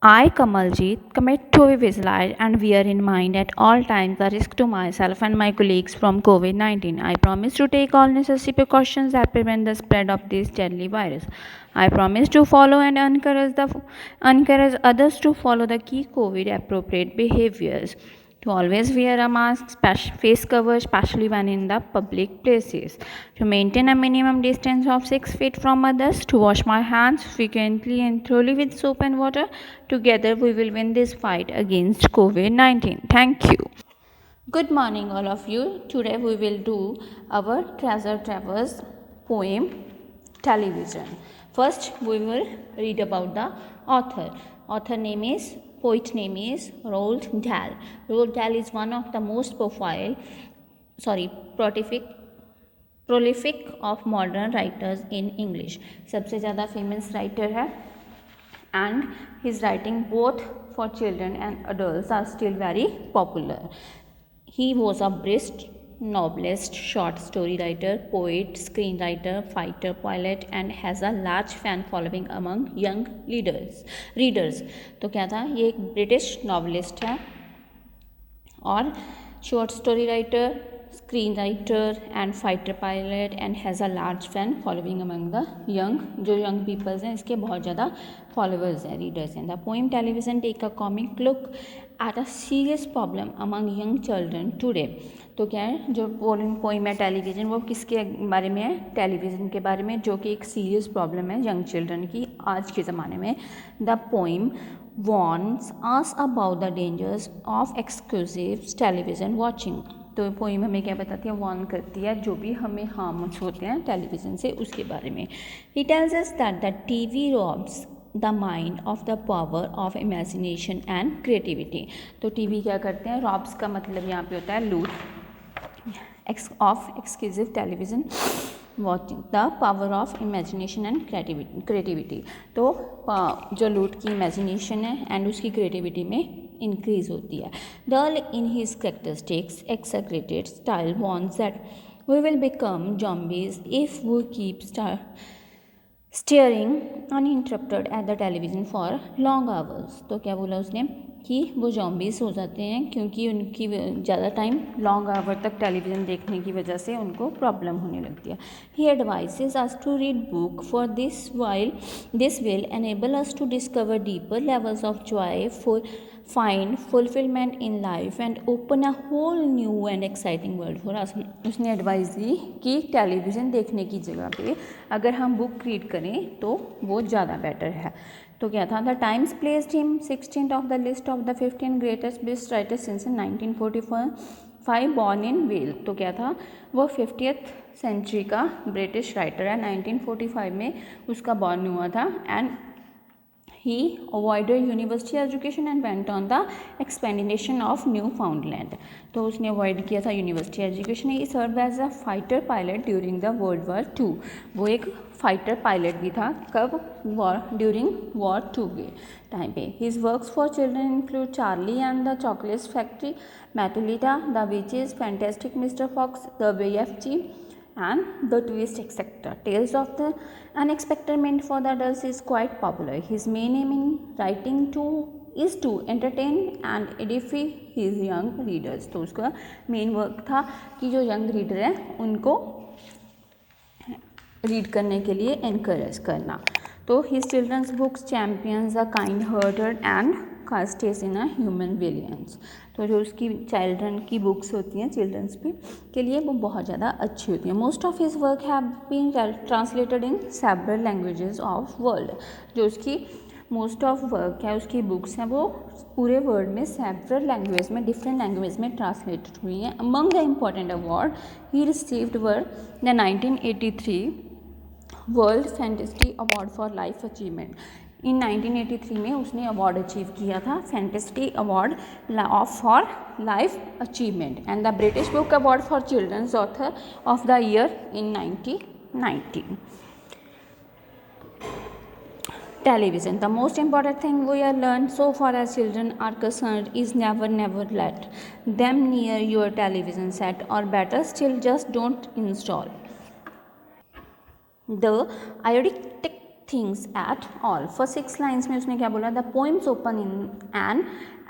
I, Kamaljeet, commit to be vigilant and bear in mind at all times the risk to myself and my colleagues from COVID 19. I promise to take all necessary precautions that prevent the spread of this deadly virus. I promise to follow and encourage others to follow the key COVID appropriate behaviors, to always wear a mask, face cover, especially when in the public places, to maintain a minimum distance of 6 feet from others, to wash my hands frequently and thoroughly with soap and water. Together, we will win this fight against COVID 19. Thank you. Good morning, all of you. Today, we will do our Treasure Travers poem Television. First, we will read about the author. Author name is Poet name is Roald Dahl. Roald Dahl is one of the most prolific of modern writers in English. सबसे ज़्यादा famous writer है, and his writing both for children and adults are still very popular. He was a British novelist, short story writer, poet, screenwriter, fighter pilot and has a large fan following among young readers. तो क्या था, ये एक British novelist है और short story writer, screen writer and fighter pilot and has a large fan following among the जो young peoples हैं, इसके बहुत ज़्यादा फॉलोअर्स हैं, रीडर्स हैं. The poem television take a comic look at a serious problem among young children today. तो क्या है, जो पोइम है टेलीविजन, वो किसके बारे में है? टेलीविज़न के बारे में, जो कि एक सीरियस प्रॉब्लम है यंग चिल्ड्रन की आज के ज़माने में. The poem warns us about the dangers of exclusive television watching. तो पोइम हमें क्या बताती है? वार्न करती है जो भी हमें हार्म्स होते हैं टेलीविज़न से, उसके बारे में. He tells us that the TV robes the mind of the power of imagination and creativity. तो टीवी क्या करते हैं? रॉब्स का मतलब यहाँ पे होता है लूट of exclusive television watching the power of imagination and creativity. तो जो लूट की इमेजिनेशन है एंड उसकी क्रिएटिविटी में इंक्रीज होती है. Dahl in his characteristics exaggerated style wants that we will become zombies if we keep staring uninterrupted at the television for long hours. तो क्या बोला उसने कि वो zombies हो जाते हैं क्योंकि उनकी ज़्यादा टाइम लॉन्ग आवर तक टेलीविज़न देखने की वजह से उनको प्रॉब्लम होने लगती है. He advises us to read book for this will enable us to discover deeper levels of joy, find fulfillment in life and open a whole new and exciting world for us. उसने advice दी कि television देखने की जगह पे अगर हम book read करें तो वो ज़्यादा बेटर है. तो क्या था? The times placed him 16th of the list of the 15 greatest best writers since 1945 born in well. तो क्या था? वो 50th सेंचुरी का ब्रिटिश राइटर है. 1945 में उसका बॉर्न हुआ था and he avoided university education and went on the expedition of Newfoundland. तो उसने अवॉइड किया था university education. He serve as a fighter pilot during the world war 2. वो एक फाइटर पायलट भी था. कब? ड्यूरिंग वॉर 2 के टाइम पे. His works for children include Charlie and the Chocolate Factory, Matilda, The Witches, Fantastic Mr Fox, the BFG and the twist, etc. Tales of the Unexpected meant for the adults is quite popular. His main aim in writing is to entertain and edify his young readers. तो उसका main work था कि जो young reader है उनको read करने के लिए एनकरेज करना. तो his children's books champions the kind hearted and castigates in a human villains. तो जो उसकी चिल्ड्रन की बुक्स होती हैं चिल्ड्रंस पे के लिए वो बहुत ज़्यादा अच्छी होती हैं. Most of his work have been translated in several languages of world. जो उसकी मोस्ट ऑफ वर्क है, उसकी बुक्स हैं, वो पूरे वर्ल्ड में सेवरल लैंग्वेज में, डिफरेंट लैंग्वेज में ट्रांसलेटेड हुई हैं. Among the important award he received were the 1983 world fantasy award for life achievement. In 1983 में उसने अवार्ड अचीव किया था, fantasy award for life achievement and the British book award for children's author of the year in 1990. Television. The most important thing we have learned so far as children are concerned is never let them near your television set, or better still, just don't install. The iodic things at all. First 6 lines में उसने क्या बोला, the poems open in an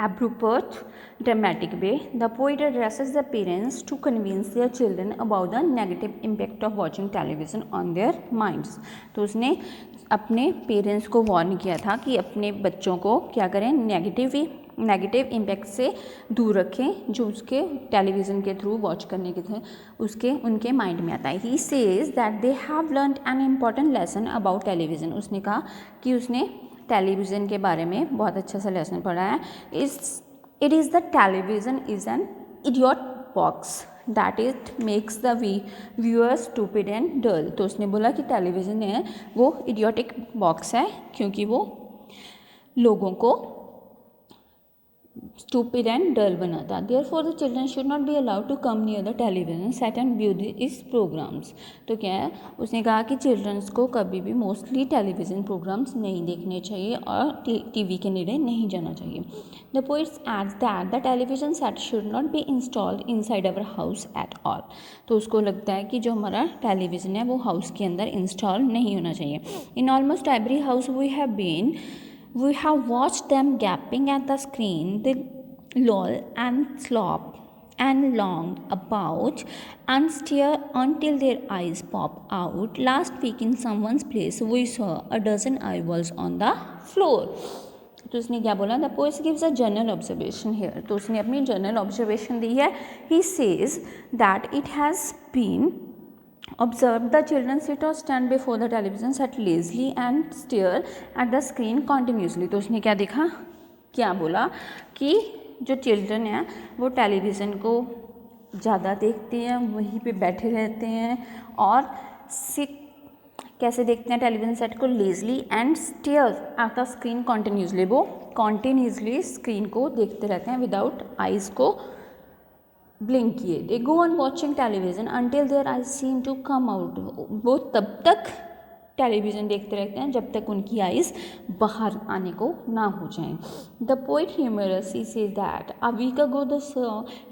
abrupt dramatic way. The poet addresses the parents to convince their children about the negative impact of watching television on their minds. तो उसने अपने parents को warn किया था कि अपने बच्चों को क्या करें, नेगेटिव इम्पैक्ट से दूर रखें जो उसके टेलीविज़न के थ्रू वॉच करने के थे उसके उनके माइंड में आता है। He says that they have learned an important lesson about television. उसने कहा कि उसने टेलीविज़न के बारे में बहुत अच्छा सा लेसन पढ़ा है। It is the television is an idiot box that it makes the viewer stupid and dull. तो उसने बोला कि टेलीविज़न है वो इडियोटिक बॉक्स है क्योंकि वो लोगों को stupid and dull बनाता। Therefore the children should not be allowed to come near the television set and view these programs। तो क्या है, उसने कहा कि चिल्ड्रंस को कभी भी मोस्टली टेलीविज़न प्रोग्राम्स नहीं देखने चाहिए और टीवी के नेड़े नहीं जाना चाहिए। The poet adds that the television set should not be installed inside our house at all। तो उसको लगता है कि जो हमारा टेलीविज़न है वो हाउस के अंदर इंस्टॉल नहीं होना चाहिए। In almost every house we have watched them gaping at the screen, they loll and slop and long about and stare until their eyes pop out. Last week in someone's place we saw a dozen eyeballs on the floor। तो उसने क्या बोला, the poet gives a general observation here. तो उसने अपनी general observation दी है। He says that it has been observed the children sit or stand before the television set lazily and stare at the screen continuously। तो उसने क्या देखा, क्या बोला कि जो चिल्ड्रन हैं वो टेलीविज़न को ज़्यादा देखते हैं, वहीं पे बैठे रहते हैं और कैसे देखते हैं टेलीविज़न सेट को, lazily and stare at the screen continuously. वो कॉन्टीन्यूसली स्क्रीन को देखते रहते हैं विदाउट आइज़ को ब्लिंक किए। They go on watching television until their eyes seem to come out. वो तब तक टेलीविज़न देखते रहते हैं जब तक उनकी आइज़ बाहर आने को ना हो जाएं। The poet humorously says that a week ago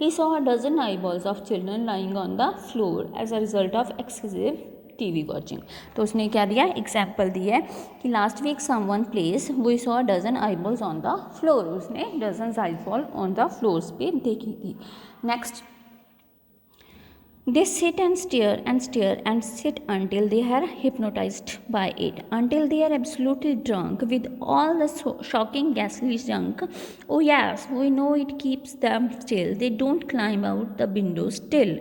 he saw a dozen eyeballs of children lying on the floor as a result of excessive TV watching. तो उसने क्या दिया, एग्जाम्पल दी है कि last week someone place we saw dozen eyeballs on the floor. उसने dozen eyeball on the floors पे देखी थी। Next, they sit and stare and sit until they are hypnotized by it, until they are absolutely drunk with all the shocking ghastly junk. Oh yes, we know it keeps them still. They don't climb out the window still.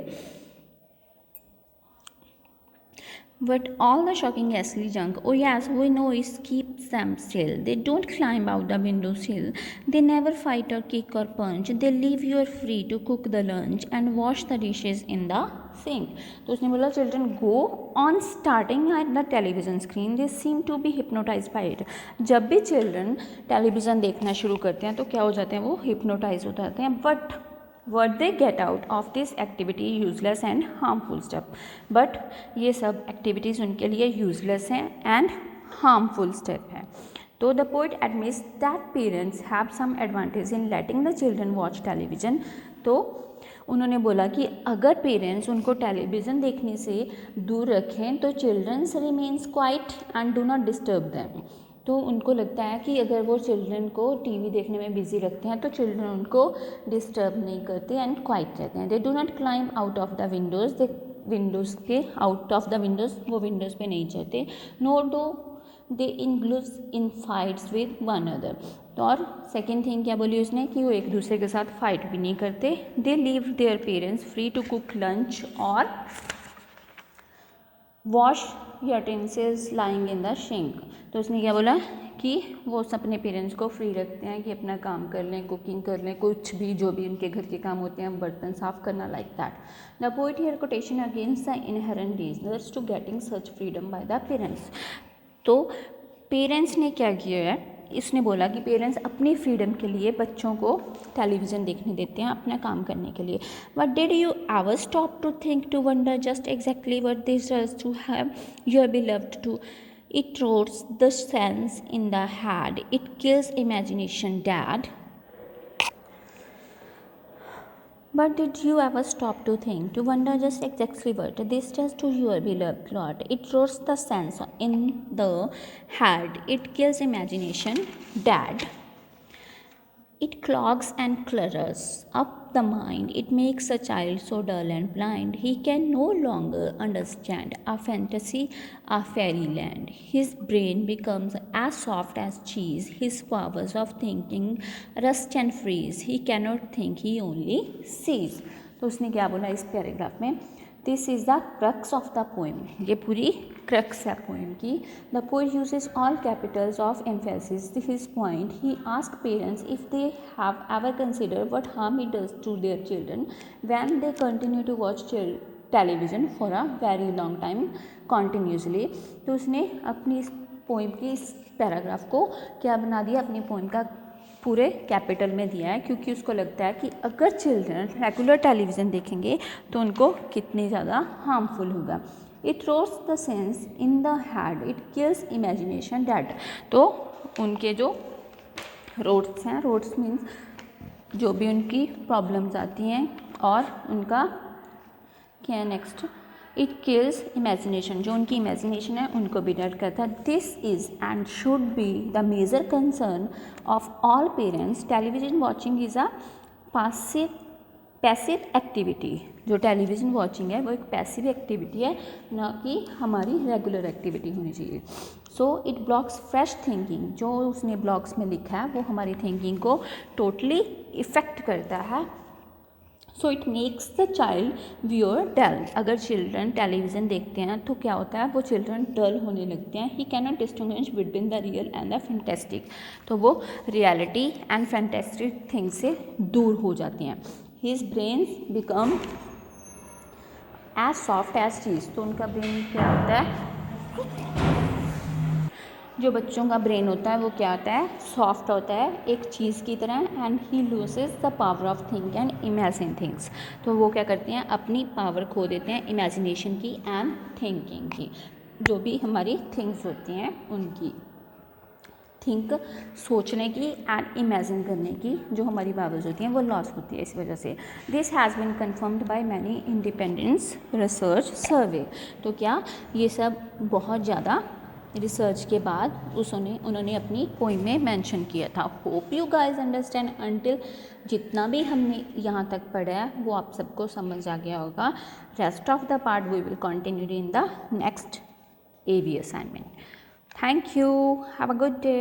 But all the shocking ghastly junk, oh yes, we know it keeps them still. They don't climb out the window sill. They never fight or kick or punch. They leave you free to cook the lunch and wash the dishes in the sink। तो उसने बोला children go on starting at the television screen, they seem to be hypnotized by it। जब भी children television देखना शुरू करते हैं तो क्या हो जाते हैं, वो हिप्नोटाइज हो जाते हैं। But what they get out of this activity useless and harmful stuff। but ये सब activities उनके लिए useless हैं and harmful step है। तो the poet admits that parents have some advantage in letting the children watch television। तो उन्होंने बोला कि अगर पेरेंट्स उनको टेलीविज़न देखने से दूर रखें तो childrens remains quiet and do not disturb them. तो उनको लगता है कि अगर वो चिल्ड्रन को टीवी देखने में बिजी रखते हैं तो चिल्ड्रन उनको डिस्टर्ब नहीं करते एंड क्वाइट रहते हैं। They do not climb out of the windows, they windows के आउट ऑफ द विंडोज़, वो विंडोज़ पे नहीं चढ़ते। No do they indulge in fights with one other. तो और सेकेंड थिंग क्या बोली उसने कि वो एक दूसरे के साथ फाइट भी नहीं करते। They leave their parents free to cook lunch और wash utensils lying in the sink. तो उसने क्या बोला कि वो अपने पेरेंट्स को फ्री रखते हैं कि अपना काम कर लें, कुकिंग कर लें, कुछ भी जो भी उनके घर के काम होते हैं, बर्तन साफ करना, like that. The poet here quotation against the inherent desires to getting such freedom by the parents. तो पेरेंट्स ने क्या किया है, इसने बोला कि पेरेंट्स अपनी फ्रीडम के लिए बच्चों को टेलीविज़न देखने देते हैं अपना काम करने के लिए। But did you ever stop to think to wonder just exactly what this does to have your beloved to? It rots the sense in the head. It kills imagination, Dad. But did you ever stop to think, to wonder just exactly what this does to your beloved plot? It rots the sense in the head, it kills imagination, dad. It clogs and clutters up the mind. It makes a child so dull and blind he can no longer understand a fantasy, a fairyland. His brain becomes as soft as cheese. His powers of thinking rust and freeze. He cannot think, he only sees. तो उसने क्या बोला इस paragraph में, this is the crux of the poem, ये पूरी crux है poem की. The poet uses all capitals of emphasis his point. He ask parents if they have ever consider what harm it does to their children when they continue to watch television for a very long time continuously. तो उसने अपनी इस poem की इस paragraph को क्या बना दिया, अपनी पोएम का पूरे कैपिटल में दिया है, क्योंकि उसको लगता है कि अगर चिल्ड्रन रेगुलर टेलीविज़न देखेंगे तो उनको कितनी ज़्यादा हार्मफुल होगा. It rots the sense in the head, it kills imagination dead. तो उनके जो रोट्स हैं, रोट्स मीन्स जो भी उनकी प्रॉब्लम्स आती हैं और उनका क्या है नेक्स्ट, इट किल्स इमेजिनेशन, जो उनकी इमेजिनेशन है उनको भी डेड करता है. This is and should be the major concern of all parents. Television watching is a passive activity. जो टेलीविज़न वॉचिंग है वो एक पैसिव एक्टिविटी है, ना कि हमारी रेगुलर एक्टिविटी होनी चाहिए. So it blocks fresh thinking. जो उसने ब्लॉक्स में लिखा है वो हमारी थिंकिंग को टोटली इफ़ेक्ट करता है. So it makes the child viewer dull. अगर चिल्ड्रन टेलीविज़न देखते हैं तो क्या होता है, वो चिल्ड्रन डल होने लगते हैं. He can not distinguish between the real and the fantastic. तो वो रियलिटी एंड फैंटेस्टिक थिंग्स से दूर हो जाते हैं. His brains become as soft as cheese. तो उनका ब्रेन क्या होता है, जो बच्चों का ब्रेन होता है वो क्या होता है, सॉफ्ट होता है एक चीज़ की तरह. And he loses the power of think and imagine things. तो वो क्या करते हैं, अपनी पावर खो देते हैं इमेजिनेशन की एंड थिंकिंग की. जो भी हमारी थिंग्स होती हैं उनकी थिंक, सोचने की एंड इमेजिन करने की जो हमारी पावर्स होती हैं वो लॉस होती है इस वजह से. This has been confirmed by many independence research survey. तो क्या ये सब बहुत ज़्यादा रिसर्च के बाद उन्होंने अपनी पोइम में मेंशन किया था. Hope you guys understand. Until जितना भी हमने यहाँ तक पढ़ा है वो आप सबको समझ आ गया होगा. Rest of the part we will continue in the next AV assignment. Thank you. Have a good day.